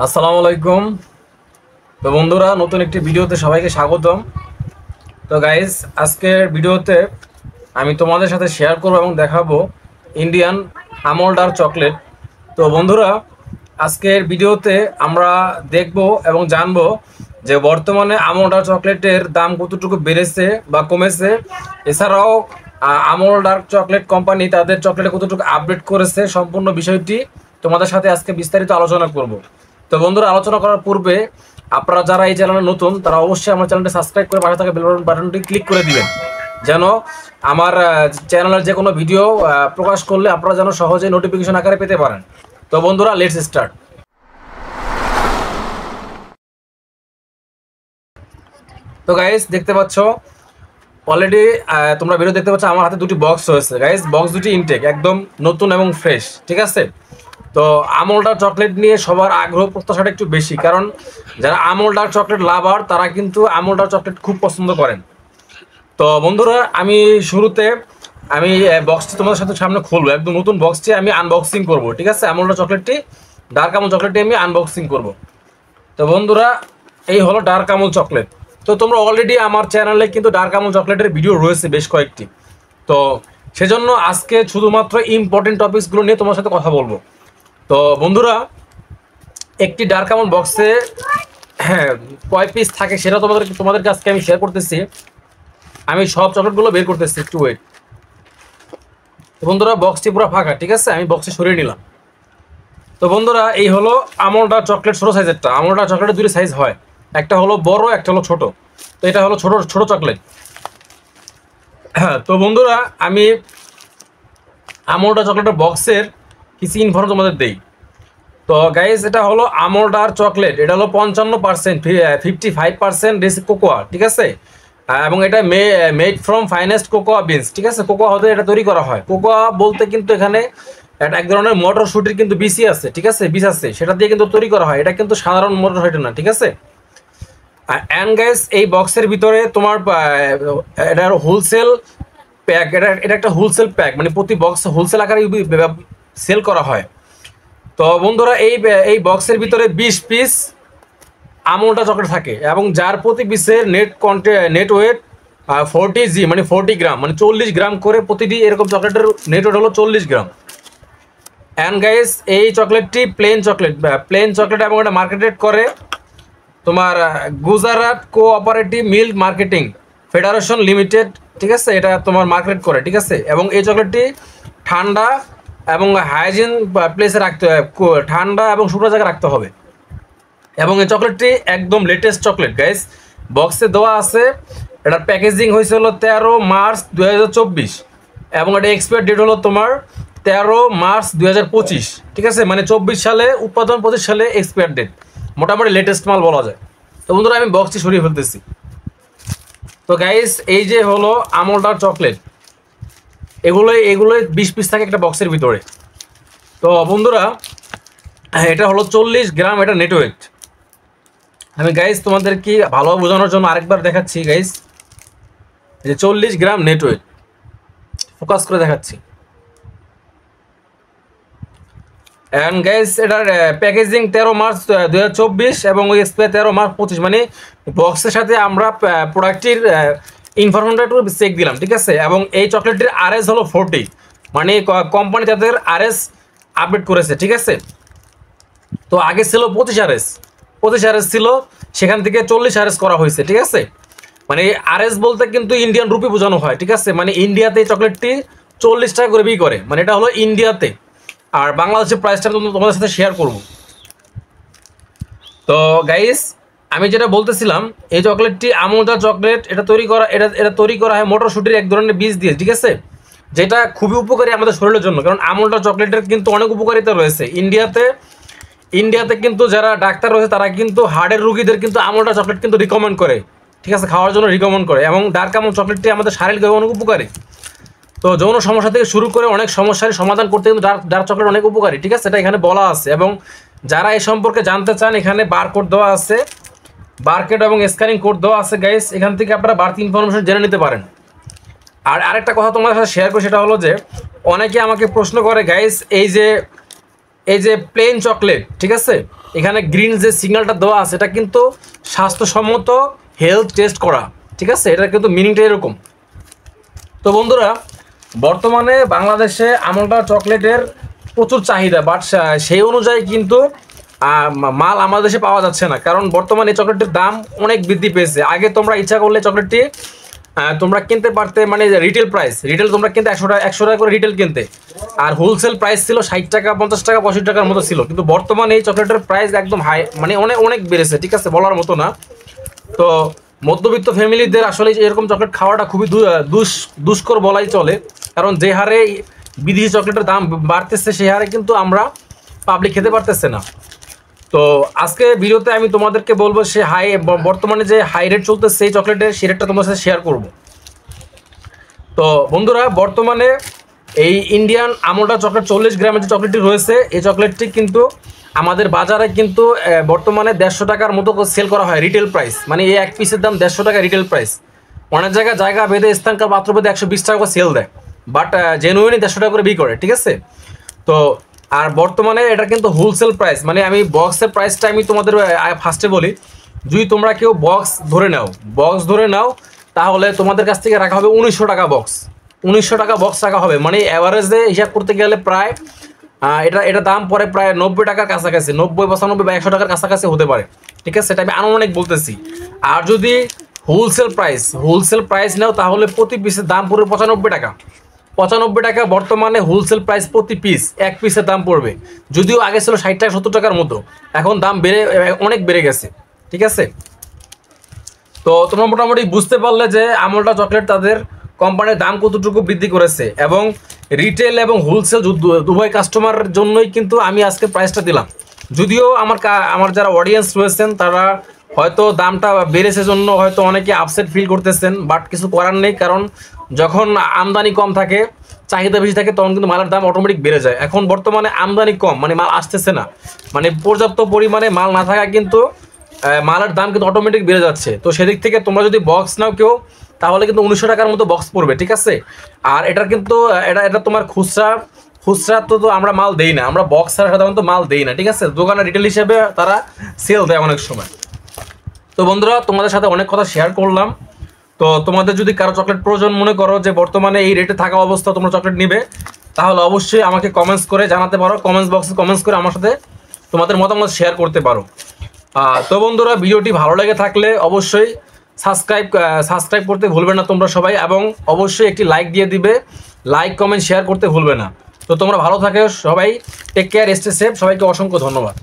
আসসালামু আলাইকুম। তো বন্ধুরা, নতুন একটি ভিডিওতে সবাইকে স্বাগতম। তো গাইস, আজকের ভিডিওতে আমি তোমাদের সাথে শেয়ার করব এবং দেখাবো ইন্ডিয়ান আমল ডার্ক চকলেট। তো বন্ধুরা, আজকের ভিডিওতে আমরা দেখব এবং জানবো যে বর্তমানে আমল ডার্ক চকলেটের দাম কতটুকু বেড়েছে বা কমেছে। এছাড়াও আমল ডার্ক চকলেট কোম্পানি তাদের চকলেটে কতটুকু আপডেট করেছে, সম্পূর্ণ বিষয়টি তোমাদের সাথে আজকে বিস্তারিত আলোচনা করব। তো বন্ধুরা, আলোচনা করার পূর্বে আপনারা যারা এই চ্যানেলে নতুন তারা অবশ্যই আমার চ্যানেলটি সাবস্ক্রাইব করে পাশে থাকা বেল বাটনটি ক্লিক করে দিবেন, যেন আমার চ্যানেলের যে কোনো ভিডিও প্রকাশ করলে আপনারা যেন সহজেই নোটিফিকেশন আকারে পেতে পারেন। তো বন্ধুরা, লেটস স্টার্ট। তো গাইস, দেখতে পাচ্ছ অলরেডি, তোমরা ভিডিও দেখতে পাচ্ছ আমার হাতে দুটি বক্স রয়েছে। গাইস, বক্স দুটি ইনটেক একদম নতুন এবং ফ্রেশ, ঠিক আছে। তো আমল ডার্ক চকলেট নিয়ে সবার আগ্রহ প্রত্যাশাটা একটু বেশি, কারণ যারা আমল ডার্ক চকলেট লাভার তারা কিন্তু আমল ডার্ক চকলেট খুব পছন্দ করেন। তো বন্ধুরা, আমি শুরুতে বক্সটি তোমাদের সাথে সামনে খুলবো, একদম নতুন বক্সটি আমি আনবক্সিং করব, ঠিক আছে। আমল ডার্ক চকলেটটি, ডার্ক আমল চকলেটটি আমি আনবক্সিং করব। তো বন্ধুরা, এই হলো ডার্ক আমল চকলেট। তো তোমরা অলরেডি আমার চ্যানেলে কিন্তু ডার্ক আমল চকলেটের ভিডিও রয়েছে বেশ কয়েকটি। তো সেজন্য আজকে শুধুমাত্র ইম্পর্টেন্ট টপিকসগুলো নিয়ে তোমার সাথে কথা বলবো। তো বন্ধুরা, একটি ডার্ক আমল বক্সে কয় পিস থাকে সেটা তোমাদের কাছে আমি শেয়ার করতেছি। আমি সব চকলেটগুলো বের করতেছি, একটু ওয়েট। তো বন্ধুরা, বক্সটি পুরো ফাঁকা, ঠিক আছে। আমি বক্সটি সরিয়ে নিলাম। তো বন্ধুরা, এই হলো আমল ডার্ক চকলেট ছোটো সাইজেরটা। আমল ডার্ক চকলেটের দুটি সাইজ হয়, একটা হলো বড়, একটা হলো ছোট। তো এটা হলো ছোট ছোট চকলেট। তো বন্ধুরা, আমি আমল ডার্ক চকলেটের বক্সের কিছু ইনফরমেশন তোমাদের দেই। তো গাইজ, এটা হলো আমল ডার্ক চকলেট। এটা হলো 55%, 55% কোকোয়া, ঠিক আছে। এবং এটা made from finest cocoa beans, ঠিক আছে। কোকোয়া হতে এটা তৈরি করা হয়। কোকোয়া বলতে কিন্তু এখানে এটা এক ধরনের মটরশুটির কিন্তু বিসি আছে, ঠিক আছে, বীজ আছে, সেটা দিয়ে কিন্তু তৈরি করা হয়। এটা কিন্তু সাধারণ মটরশুটি না, ঠিক আছে। অ্যান্ড গাইজ, এই বক্সের ভিতরে তোমার এটার হোলসেল প্যাক, এটা একটা হোলসেল প্যাক, মানে প্রতি বক্স হোলসেল আকারে সেল করা হয়। তো বন্ধুরা, এই বক্সের ভিতরে 20 পিস আমলটা চকলেট থাকে, এবং যার প্রতি পিসের নেট ওয়েট 40 জি, মানে 40 গ্রাম, মানে 40 গ্রাম করে প্রতিটি এরকম চকলেটের নেট ওয়েট হলো 40 গ্রাম। অ্যান্ড গাইস, এই চকলেটটি প্লেন চকলেট এবং এটা মার্কেটেড করে তোমার Gujarat cooperative milk marketing federation limited, ঠিক আছে। এটা তোমার মার্কেট করে, ঠিক আছে। এবং এই চকলেটটি ঠান্ডা এবং হাইজিন প্লেসে রাখতে হবে, ঠান্ডা এবং শুকনো জায়গায় রাখতে হবে। এবং এই চকলেটটি একদম লেটেস্ট চকলেট গাইস, বক্সে দেওয়া আছে। এটার প্যাকেজিং হয়েছিল 13 মার্চ 2024, এবং এটা এক্সপায়ার ডেট হলো তোমার 13 মার্চ 2025, ঠিক আছে। মানে 24 সালে উৎপাদন, 25 সালে এক্সপায়ার ডেট, মোটামুটি লেটেস্ট মাল বলা যায়। তো বন্ধুরা, আমি বক্সটি সরিয়ে ফেলতেছি। তো গাইস, এই যে হলো আমল ডার্ক চকলেট, এগুলোই 20 পিস থাকে একটা বক্সের ভিতরে। তো বন্ধুরা, এটা হলো 40 গ্রাম, এটা নেট ওয়েট। আমি গাইস তোমাদের কি ভালো বোঝানোর জন্য আরেকবার দেখাচ্ছি গাইস, যে 40 গ্রাম নেট ওয়েট, ফোকাস করে দেখাচ্ছি। অ্যান্ড গাইস, এটার প্যাকেজিং 13 মার্চ 2024 এবং ওই এক্সপায়ার 13 মার্চ 25, মানে বক্সের সাথে আমরা প্রোডাক্টটির ইনফরমেশনটা একটু চেক দিলাম, ঠিক আছে। এবং এই চকলেটটির আরএস হলো 40, মানে কোম্পানি তাদের আরএস আপডেট করেছে, ঠিক আছে। তো আগে ছিল 25 আরএস ছিল, সেখান থেকে 40 আরএস করা হয়েছে, ঠিক আছে। মানে আরএস বলতে কিন্তু ইন্ডিয়ান রুপি বোঝানো হয়, ঠিক আছে। মানে ইন্ডিয়াতে চকলেটটি 40 টাকা করে বিক্রি করে, মানে এটা হলো ইন্ডিয়াতে। আর বাংলাদেশের প্রাইসটা তোমাদের সাথে শেয়ার করব। তো গাইস, আমি যেটা বলতেছিলাম, এই চকলেটটি আমল ডার্ক চকলেট, এটা তৈরি করা হয় মটরশুটির এক ধরনের বীজ দিয়ে, ঠিক আছে। যেটা খুবই উপকারী আমাদের শরীরের জন্য, কারণ আমল ডার্ক চকলেটের কিন্তু অনেক উপকারিতা রয়েছে। ইন্ডিয়াতে কিন্তু যারা ডাক্তার রয়েছে তারা কিন্তু হার্টের রুগীদের কিন্তু আমল ডার্ক চকলেট কিন্তু রিকমেন্ড করে, ঠিক আছে, খাওয়ার জন্য রিকমেন্ড করে। এবং ডার্ক আমল চকলেটটি আমাদের শারীরিকভাবে অনেক উপকারী। তো যৌন সমস্যা থেকে শুরু করে অনেক সমস্যার সমাধান করতে কিন্তু ডার্ক চকলেট অনেক উপকারী, ঠিক আছে, এটা এখানে বলা আছে। এবং যারা এই সম্পর্কে জানতে চান, এখানে বারকোড দেওয়া আছে, বারকোড এবং স্ক্যানিং কোড দেওয়া আছে গাইস, এখান থেকে আপনারা বাড়তি ইনফরমেশন জেনে নিতে পারেন। আর আরেকটা কথা তোমাদের সাথে শেয়ার করি, সেটা হলো যে অনেকে আমাকে প্রশ্ন করে গাইস, এই যে প্লেন চকলেট, ঠিক আছে, এখানে গ্রিন যে সিগন্যালটা দেওয়া আছে এটা কিন্তু স্বাস্থ্যসম্মত হেলথ টেস্ট করা, ঠিক আছে, এটা কিন্তু মিনিংটা এরকম। তো বন্ধুরা, বর্তমানে বাংলাদেশে আমলটা চকলেটের প্রচুর চাহিদা, বাট সেই অনুযায়ী কিন্তু মাল আমাদের দেশে পাওয়া যাচ্ছে না, কারণ বর্তমানে এই চকলেটের দাম অনেক বৃদ্ধি পেয়েছে। আগে তোমরা ইচ্ছা করলে চকলেটটি তোমরা কিনতে পারতে, মানে রিটেল প্রাইস, রিটেল তোমরা কিনতে 100 টাকা করে রিটেল কিনতে, আর হোলসেল প্রাইস ছিল 60 টাকা 50 টাকা 65 টাকার মতো ছিল। কিন্তু বর্তমানে এই চকলেটের প্রাইস একদম হাই, মানে অনেক অনেক বেড়েছে, ঠিক আছে, বলার মতো না। তো মধ্যবিত্ত ফ্যামিলিদের আসলে এরকম চকলেট খাওয়াটা খুবই দুষ্কর বলাই চলে, কারণ যে হারে বিদেশি চকলেটের দাম বাড়তেছে সেই হারে কিন্তু আমরা পাবলিক খেতে পারতেছে না। তো আজকে ভিডিওতে আমি তোমাদেরকে বলবো সে বর্তমানে যে হাই রেট চলতেছে সেই চকলেটের সেই রেটটা তোমার সাথে শেয়ার করব। তো বন্ধুরা, বর্তমানে এই ইন্ডিয়ান আমলটা চকলেট 40 গ্রামের যে চকলেটটি রয়েছে, এই চকলেটটি কিন্তু আমাদের বাজারে কিন্তু বর্তমানে 150 টাকার মতো সেল করা হয় রিটেল প্রাইস, মানে এই এক পিসের দাম 150 টাকা রিটেল প্রাইস। অনেক জায়গা ভেদে স্থানকাল পাত্র ভেদে 120 টাকা করে সেল দেয়, বাট জেনুইনই 150 টাকা করে বিক্রি করে, ঠিক আছে। তো আর বর্তমানে এটা কিন্তু হোলসেল প্রাইস, মানে আমি বক্সের প্রাইসটা আমি তোমাদের ফার্স্টে বলি। যদি তোমরা কেউ বক্স ধরে নাও তাহলে তোমাদের কাছ থেকে রাখা হবে 1900 টাকা বক্স, 1900 টাকা বক্স রাখা হবে, মানে অ্যাভারেজে হিসাব করতে গেলে প্রায় এটা দাম পরে প্রায় 90 টাকার কাছাকাছি, 90 95 বা 100 টাকার কাছাকাছি হতে পারে, ঠিক আছে, এটা আমি আনুমানিক বলতেছি। আর যদি হোলসেল প্রাইস নাও তাহলে প্রতি পিসের দাম পড়বে 95 টাকা, 95 টাকা বর্তমানে হোলসেল প্রাইস প্রতি পিস, এক পিসের দাম পড়বে। যদিও আগে ছিল 60 টাকা 70 টাকার মতো, এখন দাম অনেক বেড়ে গেছে, ঠিক আছে। তো তোমরা মোটামুটি বুঝতে পারলে যে আমলটা চকলেট তাদের কোম্পানির দাম কতটুকু বৃদ্ধি করেছে, এবং রিটেল এবং হোলসেল উভয় কাস্টমারের জন্যই কিন্তু আমি আজকে প্রাইসটা দিলাম। যদিও আমার যারা অডিয়েন্স রয়েছেন তারা হয়তো দামটা বেড়েছে জন্য হয়তো অনেকে আপসেট ফিল করতেছেন, বাট কিছু করার নেই, কারণ যখন আমদানি কম থাকে, চাহিদা বেশি থাকে, তখন কিন্তু মালের দাম অটোমেটিক বেড়ে যায়। এখন বর্তমানে আমদানি কম, মানে মাল আসতেছে না, মানে পর্যাপ্ত পরিমাণে মাল না থাকা কিন্তু মালের দাম কিন্তু অটোমেটিক বেড়ে যাচ্ছে। তো সেদিক থেকে তোমরা যদি বক্স নাও কেউ, তাহলে কিন্তু 1900 টাকার মতো বক্স পড়বে, ঠিক আছে। আর এটার কিন্তু এটা তোমার খুচরা তো আমরা মাল দেই না, আমরা বক্স ছাড়া সাধারণত মাল দেই না, ঠিক আছে। দোকানে রিটেল হিসেবে তারা সেল দেয় অনেক সময়। তো বন্ধুরা, তোমাদের সাথে অনেক কথা শেয়ার করলাম। তো তোমাদের যদি কারো চকলেট প্রয়োজন মনে করো যে বর্তমানে এই রেটে থাকা অবস্থা তোমরা চকলেট নিবে, তাহলে অবশ্যই আমাকে কমেন্টস করে জানাতে পারো, কমেন্টস বক্সে কমেন্টস করে আমার সাথে তোমাদের মতামত শেয়ার করতে পারো। তো বন্ধুরা, ভিডিওটি ভালো লেগে থাকলে অবশ্যই সাবস্ক্রাইব করতে ভুলবে না তোমরা সবাই, এবং অবশ্যই একটি লাইক দিয়ে দিবে, লাইক কমেন্ট শেয়ার করতে ভুলবে না। তো তোমরা ভালো থাকো সবাই, টেক কেয়ার, স্টে সেফ, সবাইকে অসংখ্য ধন্যবাদ।